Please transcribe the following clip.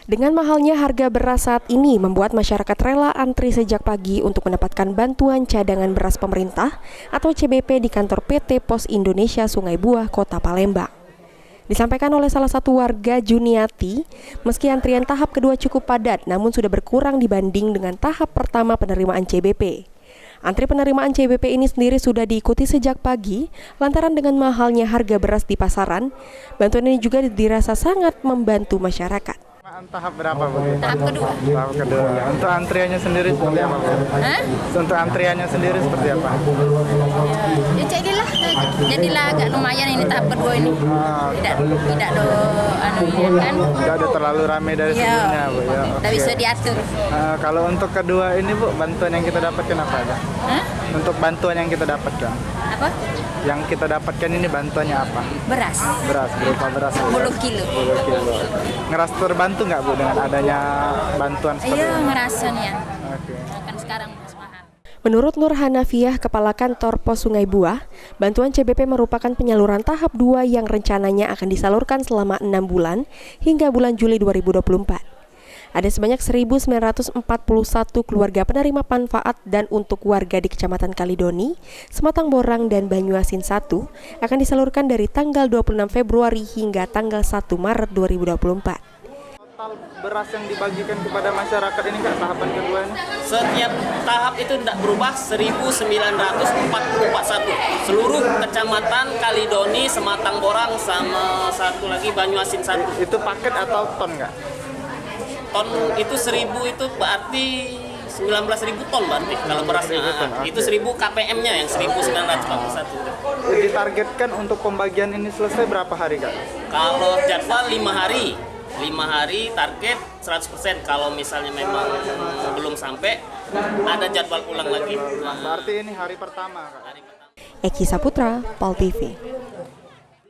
Dengan mahalnya harga beras saat ini membuat masyarakat rela antri sejak pagi untuk mendapatkan bantuan cadangan beras pemerintah atau CBP di kantor PT Pos Indonesia Sungai Buah, Kota Palembang. Disampaikan oleh salah satu warga, Juniati, meski antrian tahap kedua cukup padat namun sudah berkurang dibanding dengan tahap pertama penerimaan CBP. Antri penerimaan CBP ini sendiri sudah diikuti sejak pagi lantaran dengan mahalnya harga beras di pasaran. Bantuan ini juga dirasa sangat membantu masyarakat. Tahap berapa, Bu? Tahap kedua. Tahap kedua. Untuk antriannya sendiri seperti apa, Bu? Hah? Untuk antriannya sendiri seperti apa? Ya jadilah agak lumayan ini tahap kedua ini. Tidak do anunya kan. Tidak ada terlalu ramai dari sebelumnya, Bu. Ya, Tidak bisa diatur. Kalau untuk kedua ini, Bu, bantuan yang kita dapatkan apa aja? Hah? Untuk bantuan yang kita dapatkan. Apa? Yang kita dapatkan ini bantuannya apa? Beras. Beras, berupa beras. 10 kilo. 10 kilo. Ngerasa terbantu nggak, Bu, dengan adanya bantuan seperti Iya, ini? ngerasanya. Oke. Kan sekarang mahal. Menurut Nur Hanafiah, Kepala Kantor Pos Sungai Buah, bantuan CBP merupakan penyaluran tahap 2 yang rencananya akan disalurkan selama 6 bulan hingga bulan Juli 2024. Ada sebanyak 1.941 keluarga penerima manfaat dan untuk warga di Kecamatan Kalidoni, Sematang Borang, dan Banyuasin 1 akan disalurkan dari tanggal 26 Februari hingga tanggal 1 Maret 2024. Total beras yang dibagikan kepada masyarakat ini, Kak, tahapan kedua ini? Setiap tahap itu tidak berubah 1.941. Seluruh kecamatan Kalidoni, Sematang Borang, sama satu lagi Banyuasin 1. Itu paket atau ton, Kak? Ton itu 1.000 itu berarti 19.000 ton berarti kalau berasnya. Itu 1.000 KPM-nya yang 1.941. Ditargetkan untuk pembagian ini selesai berapa hari, Kak? Kalau jadwal 5 hari. 5 hari target 100%. Kalau misalnya memang belum sampai, ada jadwal ulang lagi. Berarti ini hari pertama, Kak? Hari pertama. Eki Saputra, PAL TV.